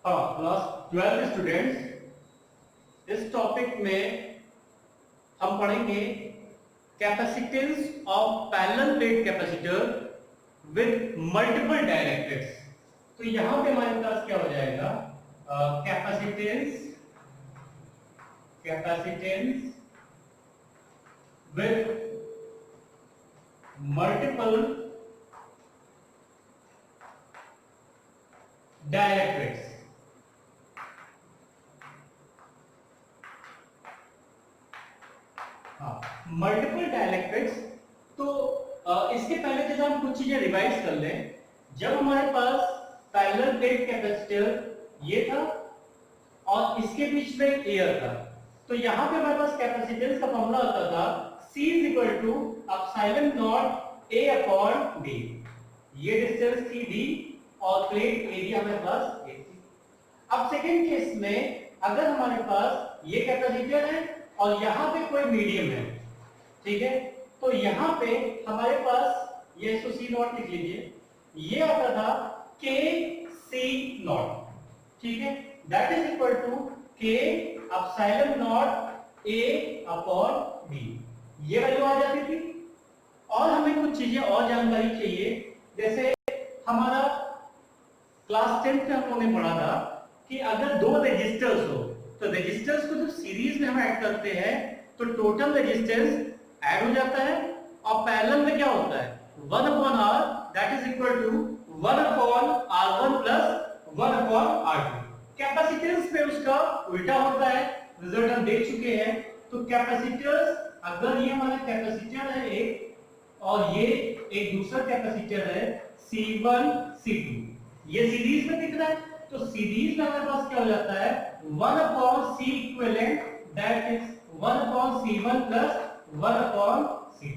हाँ, class 12 students, इस topic में हम पढ़ेंगे capacitance of parallel plate capacitor with multiple dielectrics. तो यहां पे हमारे पास क्या हो जाएगा, capacitance with multiple dielectrics. Multiple dielectrics. तो इसके पहले जब हम कुछ चीजें रिवाइज कर लें, जब हमारे पास पैरेलल प्लेट कैपेसिटर ये था और इसके बीच में एयर था, तो यहां पे हमारे पास कैपेसिटेंस का फॉर्मूला होता था C = epsilon naught A upon D। ये डिस्टेंस थी D और प्लेट एरिया हमारे पास A थी। अब सेकंड केस में अगर हमारे पास ये कैपेसिटर है और यहाँ पे कोई मीडियम है, ठीक है, तो यहाँ पे हमारे पास ये इसको C नॉट लिख लीजिए, ये आता था K C नॉट, ठीक है, that is equal to K epsilon naught A upon D। ये वैल्यू आ जाती थी। और हमें कुछ चीजें और जानकारी चाहिए, जैसे हमारा क्लास 10 में हम लोगों ने पढ़ा था कि अगर दो रेजिस्टर्स हो तो रेजिस्टर्स को जब सीरीज में हम ऐड करते हैं तो टोटल रेजिस्टेंस ऐड हो जाता है, और पैरेलल में क्या होता है 1/R, that is equal to 1/R1 plus 1/R2। Capacitance में उसका उल्टा होता है, रिजल्ट हम देख चुके हैं। तो कैपेसिटर्स, अगर ये हमारा कैपेसिटर है एक और ये एक दूसरा कैपेसिटर है C1 C2, ये सीरीज में दिख रहा है, तो सीरीज में हमारे पास क्या हो जाता है 1/C equivalent, that is 1/C1 plus 1/C2,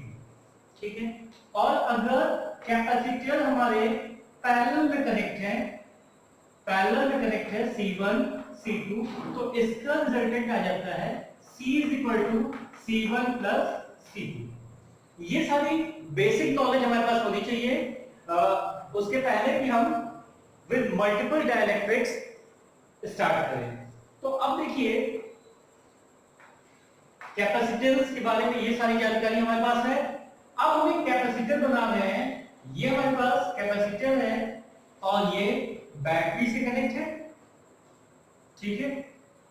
ठीक है। और अगर कैपेसिटर हमारे पैरेलल में कनेक्ट है C1 C2, तो इसका रिजल्टेंट आ जाता है C = C1 प्लस C2। ये सारी बेसिक नॉलेज हमारे पास होनी चाहिए उसके पहले कि हम विद मल्टीपल डाइलेक्ट्रिक्स स्टार्ट करें। तो अब देखिए, कैपेसिटेंस के बारे में ये सारी जानकारी हमारे पास है। अब हमें कैपेसिटर बनाना है। ये हमारे पास कैपेसिटर है और ये बैटरी से कनेक्ट है, ठीक है,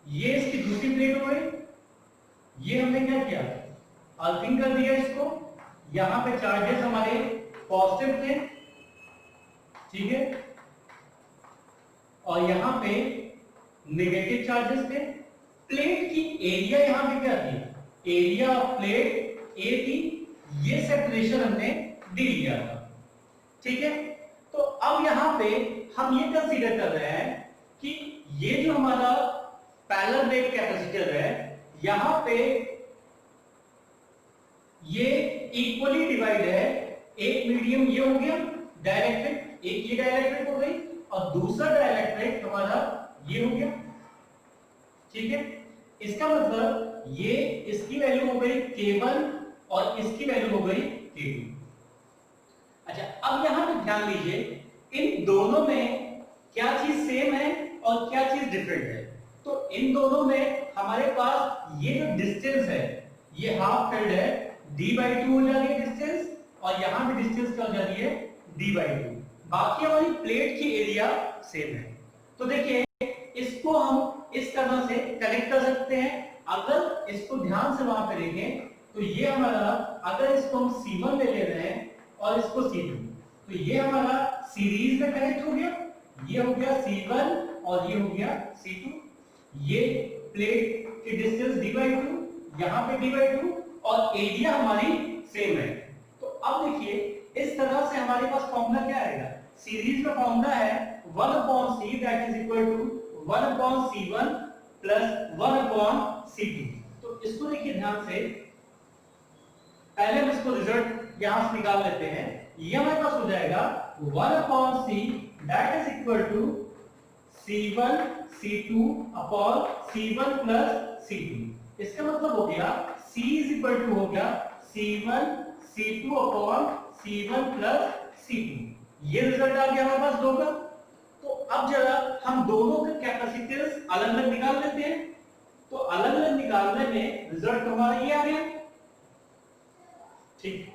ये इसकी दूसरी प्लेट हो गई। ये हमने क्या किया, अर्थिंग कर दिया इसको। यहां पे चार्जेस हमारे पॉजिटिव थे, ठीक है, और यहां पे नेगेटिव चार्जेस थे। प्लेट की एरिया यहां पे क्या थी, एरिया ऑफ प्लेट A थी, ये सेपरेशन हमने D लिया था, ठीक है। तो अब यहां पे हम ये कंसीडर कर रहे हैं कि ये जो हमारा पैरेलल प्लेट कैपेसिटर है, यहां पे ये इक्वली डिवाइड है। एक मीडियम ये हो गया डाइलेक्ट्रिक, एक ये डाइलेक्ट्रिक हो गई और दूसरा डाइलेक्ट्रिक हमारा ये हो गया, ठीक है। इसका मतलब ये इसकी वैल्यू हो गई K1 और इसकी वैल्यू हो गई K2। अच्छा, अब यहां पे ध्यान दीजिए, इन दोनों में क्या चीज सेम है और क्या चीज डिफरेंट है। तो इन दोनों में हमारे पास ये जो डिस्टेंस है, ये हाफ फील्ड है, D/2 हो जाती है डिस्टेंस, और यहां पे डिस्टेंस क्या हो जाती है D/2। बाकी हमारी प्लेट की एरिया सेम है। तो देखिए, इसको हम इस तरह से कनेक्ट कर सकते हैं। अगर इसको ध्यान से वहां पे देखें तो ये हमारा, अगर इसको हम C1 ले ले रहे हैं और इसको C2, तो ये हमारा सीरीज में कनेक्ट हो गया। ये हो गया C1 और ये हो गया C2। ये प्लेट की डिस्टेंस D/2, यहां पे D/2, और एरिया हमारी सेम है। तो अब देखिए, इस तरह से हमारे पास फॉर्मूला क्या आएगा, सीरीज में फॉर्मूला है 1/C, that is equal to 1/C1 plus 1/C2। तो इसको देखिए ध्यान से, पहले हम इसको रिजल्ट यहां से निकाल लेते हैं। ये हमारे पास हो जाएगा 1/C, that is equal to C1 C2 upon C1 plus C2। इसका मतलब हो गया C हो गया C1 C2 upon C1 plus C2। ये रिजल्ट आ गया हमारे पास 2 का। तो अब जरा हम दोनों के कैपेसिटेंस अलग अलग निकाल लेते हैं, तो अलग अलग निकालने में रिजल्ट हमारा ये आ गया। ठीक,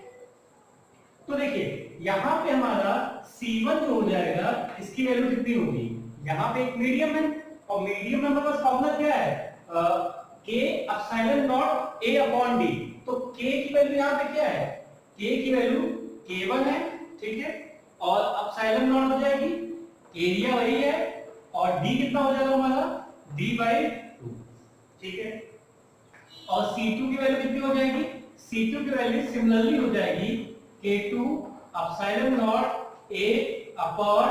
तो देखिए यहां पे हमारा C1 जो हो जाएगा इसकी वैल्यू कितनी होगी, यहां पे एक मीडियम है और मीडियम में हमारे पास फॉर्मूला क्या है, K epsilon naught A upon D। तो K की वैल्यू यहां पे क्या है, K की वैल्यू K1 है, ठीक है, और एप्सिलॉन नॉट हो जाएगी, एरिया वही है, और D कितना हो जाएगा हमारा D/2, ठीक है। और C2 की वैल्यू कितनी हो जाएगी, C2 की वैल्यू सिमिलरली हो जाएगी K2 epsilon naught A upon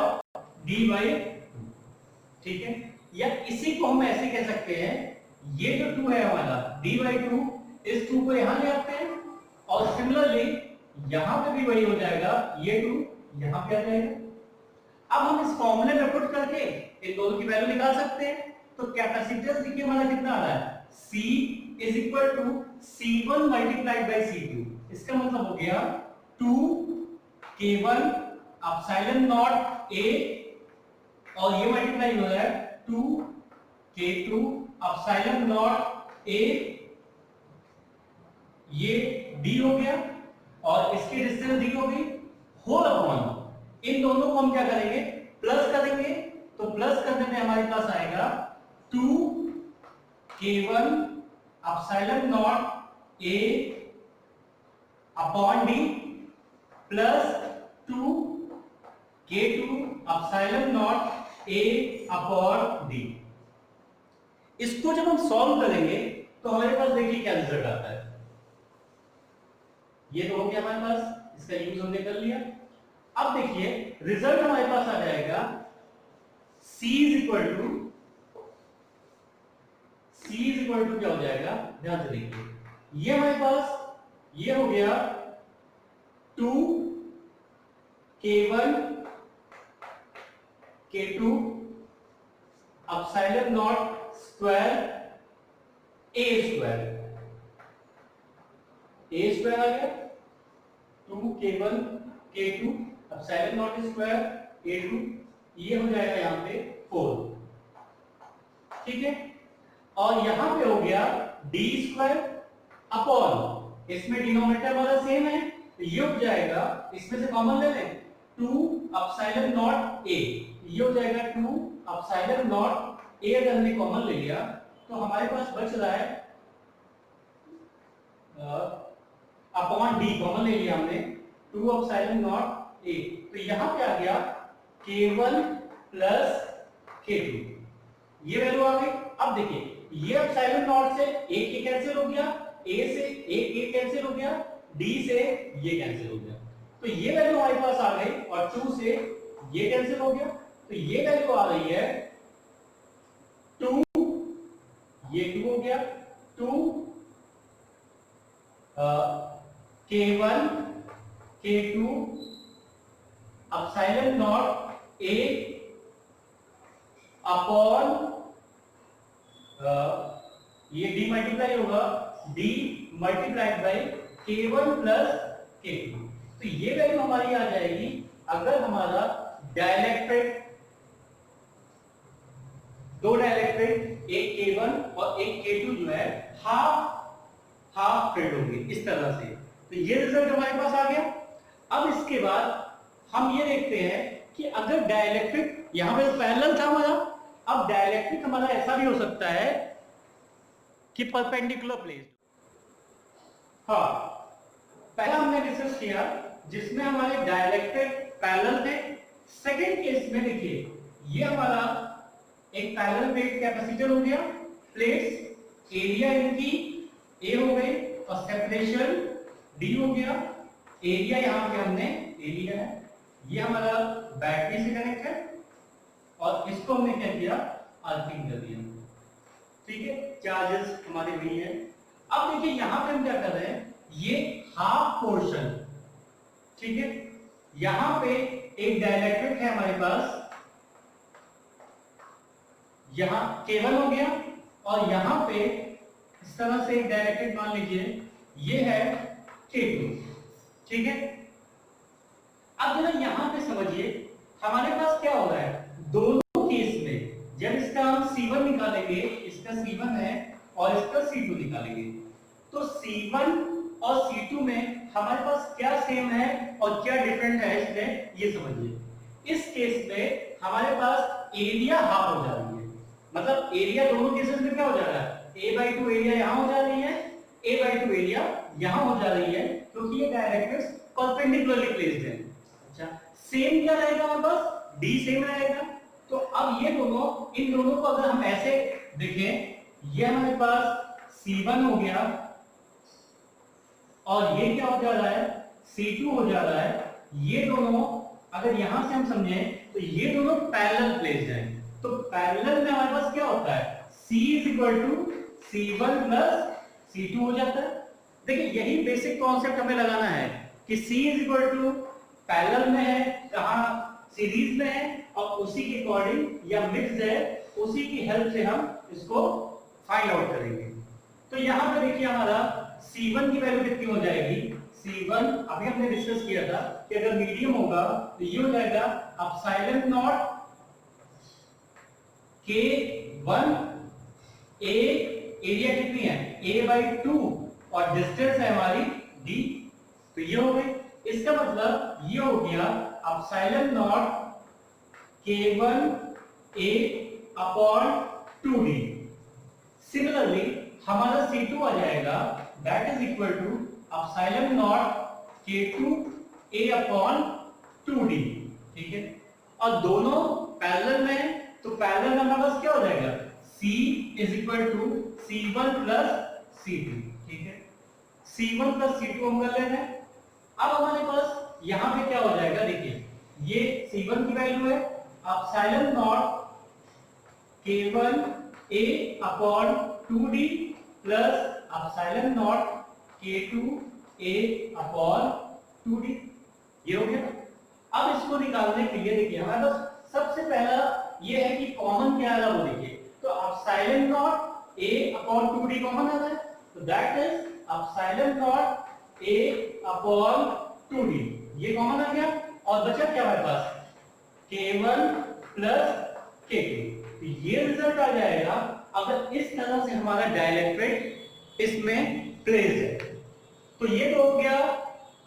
D/2, ठीक है। या इसी को हम ऐसे कह सकते हैं, ये जो 2 है हमारा D/2, इस 2 को यहां ले आते हैं और सिमिलरली यहां पे भी वही हो जाएगा, ये 2 यहां पे आ जाएगा। अब हम इस फॉर्मूले में पुट करके इन दोनों की वैल्यू निकाल सकते हैं। तो कैपेसिटेंस देखिए हमारा कितना आ रहा है, C is equal to C1 multiplied by C2। इसका मतलब हो गया 2K1 एप्सिलॉन नॉट A, और ये मल्टीप्लाई हो रहा है 2K2 एप्सिलॉन नॉट A, ये D हो गया और इसकी डिस्टेंस D हो गई, होल अपॉन इन दोनों को हम क्या करेंगे, प्लस करेंगे। तो प्लस करने में हमारे पास आएगा 2K1 epsilon naught A upon D plus 2K2 epsilon naught A upon D। इसको जब हम सॉल्व करेंगे तो हमारे पास देखिए क्या रिजल्ट आता है। ये तो हो गया हमारे पास, इसका यूज हमने कर लिया। अब देखिए रिजल्ट हमारे पास आ जाएगा C इज इक्वल टू क्या हो जाएगा, ध्यान से देखिए, ये हमारे पास ये हो गया 2K1 K2 epsilon naught square A square आ गया, 2K1 K2 epsilon naught square A2, ये हो जाएगा यहां पे 4, ठीक है। और यहां पे हो गया D स्क्वायर अपॉन, इसमें डिनोमिनेटर वाला सेम है तो ये हो जाएगा, इसमें से कॉमन ले लें 2 एप्सिलॉन नॉट A, ये हो जाएगा 2 एप्सिलॉन नॉट A। अगर हमने कॉमन ले लिया तो हमारे पास बच रहा है अपॉन D, कॉमन ले लिया हमने 2 एप्सिलॉन नॉट A, तो यहां पे आ गया K1 प्लस K2, ये वैल्यू आ गई। अब देखिए ये एप्सिलॉन नॉट से एक ये कैंसिल हो गया, A से एक ये कैंसिल हो गया, D से ये कैंसिल हो गया, तो ये वैल्यू हमारे पास आ गई, और 2 से ये कैंसिल हो गया, तो ये वैल्यू आ रही है 2, ये 2 हो गया, 2 K1 K2 epsilon naught A upon ये D मल्टीप्लाई होगा, D multiplied by K1 plus K2। तो ये वैल्यू हमारी आ जाएगी अगर हमारा डाइलेक्ट्रिक, दो डाइलेक्ट्रिक, एक K1 और एक K2 जो है हाफ फिल्ड होंगे इस तरह से। तो ये रिजल्ट हमारे पास आ गया। अब इसके बाद हम ये देखते हैं कि अगर डाइलेक्ट्रिक, यहां पे पैरेलल था हमारा, अब डाइलेक्ट्रिक हमारा ऐसा भी हो सकता है कि परपेंडिकुलर प्लेस्ड। हाँ, पहला हमने डिस्कस किया जिसमें हमारे डाइलेक्ट्रिक पैरेलल थे। सेकंड केस में देखिए ये हमारा एक पैरेलल प्लेट कैपेसिटर हो गया, प्लेट्स एरिया इनकी A हो गई और सेपरेशन D हो गया। एरिया यहां पे हमने A लिया है, ये हमारा बैटरी से कनेक्ट है और इसको हमने क्या किया, अर्थिंग कर दिया, ठीक है, चार्जेस हमारे वही है। अब देखिए यहां पे हम क्या कर रहे हैं, ये हाफ पोर्शन, ठीक है, यहां पे एक डाइलेक्ट्रिक है हमारे पास, यहां K1 हो गया और यहां पे इस तरह से एक डाइलेक्ट्रिक मान लीजिए ये है K2, ठीक है। अब जरा यहां पे समझिए हमारे पास क्या हो रहा है, दोनों केस में करेंगे, इसका C1 है और इसका C2 निकालेंगे। तो C1 और C2 में हमारे पास क्या सेम है और क्या डिफरेंट है इसमें, ये समझिए। इस केस में हमारे पास एरिया हाफ हो जा रही है, मतलब एरिया दोनों केसेस में क्या हो जा रहा है, a/2 एरिया यहां हो जा रही है, a/2 एरिया यहां हो जा रही है, क्योंकि ये डायरेक्ट्रिक्स परपेंडिकुलरली प्लेस्ड है। अच्छा, सेम क्या रहेगा हमारे पास, d सेम रहेगा। तो अब ये दोनों, इन दोनों को अगर हम ऐसे देखें, ये हमारे पास C1 हो गया और ये क्या हो जा रहा है, C2 हो जा रहा है। ये दोनों अगर यहां से हम समझें तो ये दोनों पैरेलल प्लेस्ड हैं। तो पैरेलल में हमारे पास क्या होता है, C = C1 + C2 हो जाता है। देखिए यही बेसिक कॉन्सेप्ट हमें लगाना है कि C = पैरेलल में है, कहां सीरीज में है, और उसी के अकॉर्डिंग या मिक्स्ड है, उसी की हेल्प से हम इसको फाइंड आउट करेंगे। तो यहां पे देखिए हमारा C1 की वैल्यू कितनी हो जाएगी, C1 अभी हमने डिस्कस किया था कि अगर मीडियम होगा तो ये हो जाएगा ε0 K1 A, एरिया कितनी है a/2 और डिस्टेंस है हमारी d। तो ये हो गई, इसका मतलब ये हो गया ε0 K1 A/2d। सिमिलरली हमारा C2 आ जाएगा, that is equal to ε0 K2 A/2d। ठीक है, और दोनों पैरेलल में है, तो पैरेलल में हमारे पास क्या हो जाएगा, C = C1 + C2। ठीक है, C1 + C2 हम कर लेते हैं। अब हमारे पास यहां पे क्या हो जाएगा, देखिए ये C1 की वैल्यू है ε0 K1 A/2d plus ε0 K2 A/2d। ये हो गया। अब इसको निकालने के लिए देखिए हमारे पास सबसे पहला ये है कि कॉमन क्या आ रहा है, वो देखिए। तो ε0 A/2d कॉमन आ रहा है, तो दैट इज ε0 A/2d, ये कॉमन आ गया। और बचा क्या हमारे पास, K1 + K2। तो ये रिजल्ट आ जाएगा अगर इस तरह से हमारा डाइलेक्ट्रिक इसमें प्लेस्ड है। तो ये तो हो गया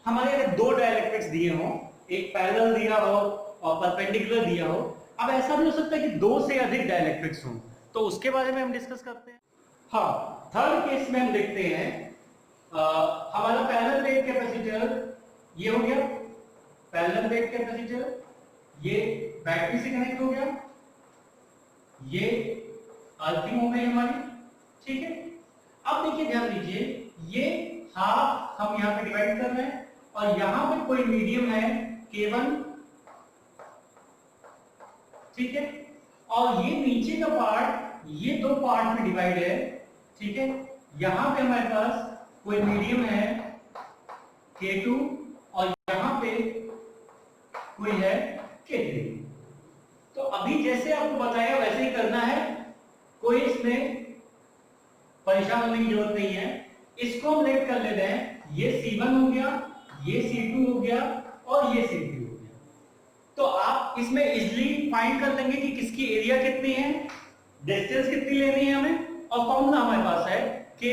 हमारे, अगर दो डाइलेक्ट्रिक्स दिए हों, एक पैरेलल दिया हो और परपेंडिकुलर दिया हो। अब ऐसा भी हो सकता है कि दो से अधिक डाइलेक्ट्रिक्स हों, तो उसके बारे में हम डिस्कस करते हैं। हाँ, थर्ड केस में हम देखते हैं हमारा पैरेलल प्लेट कैपेसिटर ये हो गया, पैरेलल प्लेट कैपेसिटर ये बैटरी से कनेक्ट हो गया, ये अर्थिंग हो गई हमारी। ठीक है, अब देखिए ध्यान दीजिए, ये हाफ हम यहां पे डिवाइड कर रहे हैं और यहां पे कोई मीडियम है K1। ठीक है, और ये नीचे का पार्ट ये दो पार्ट में डिवाइड है। ठीक है, यहां पे हमारे पास कोई मीडियम है K2 और यहां पे कोई है K3। तो अभी जैसे आपको बताया वैसे ही करना है, कोई इसमें परेशान होने की जरूरत नहीं है। इसको हम लेट कर लेते हैं, ये C1 हो गया, ये C2 हो गया और ये C3 हो गया। तो आप इसमें इजीली फाइंड कर लेंगे कि किसकी एरिया कितनी है, डिस्टेंस कितनी लेनी है हमें, और फॉर्मूला हमारे पास है C =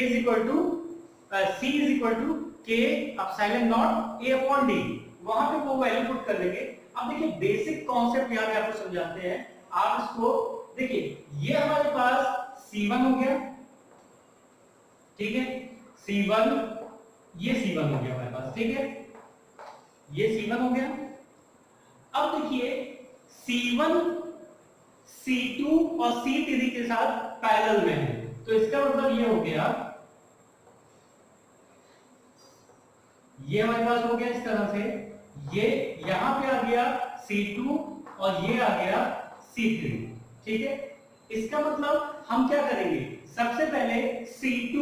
K ε0 A/d। वहां पे वो वैल्यू पुट कर लेंगे। अब देखिए बेसिक कॉन्सेप्ट यहां पे आपको समझाते हैं। आप इसको देखिए, ये हमारे पास C1 हो गया। ठीक है, C1, ये C1 हो गया हमारे पास। ठीक है, ये C1 हो गया। अब देखिए C1 C2 और C3 के साथ पैरेलल में है, तो इसका मतलब ये हो गया, ये हमारे पास हो गया इस तरह से, ये यहां पे आ गया C2 और ये आ गया C3। ठीक है, इसका मतलब हम क्या करेंगे, सबसे पहले C2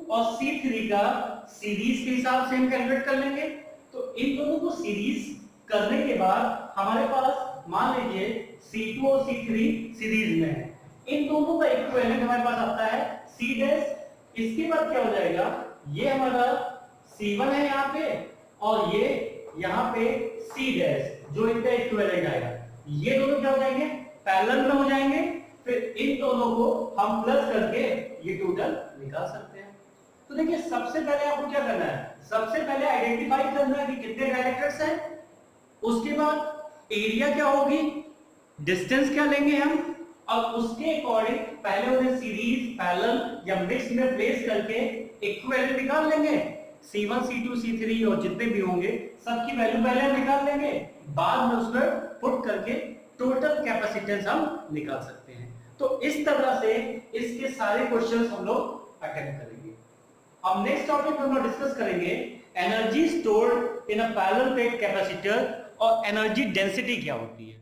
और C3 का सीरीज के हिसाब से हम कैलकुलेट कर लेंगे। तो इन दोनों को सीरीज करने के बाद हमारे पास मान लीजिए C2 और C3 सीरीज में है, इन दोनों का इक्विवेलेंट हमारे पास आता है C'। इसके बाद क्या हो जाएगा, ये हमारा C1 है यहाँ पे और ये यहाँ पे C', जो इनका इक्विवेलेंट आएगा। ये दोनों क्या हो जाएंगे, पैरेलल में हो जाएंगे। फिर इन दोनों को हम प्लस करके ये टोटल निकाल सकते हैं। तो देखिए सबसे पहले आपको क्या करना है, सबसे पहले आइडेंटिफाई करना है कि कितने डायरेक्टर्स हैं, उसके बाद एरिया क्या होगी, डिस्टेंस क्या लेंगे हम, और उसके अकॉर्डिंग पहले उन्हें सीरीज, पैरेलल या मिक्स में प्लेस करके एक वैल्यू निकाल लेंगे, C1 C2 C3 और जितने भी होंगे सबकी वैल्यू पहले हम निकाल लेंगे, बाद में उसमें पुट करके टोटल कैपेसिटेंस हम निकाल सकते हैं। तो इस तरह से इसके सारे क्वेश्चंस हम लोग अटेम्प्ट करेंगे। अब नेक्स्ट टॉपिक हम लोग डिस्कस करेंगे energy stored in a parallel plate capacitor और एनर्जी डेंसिटी क्या होती है।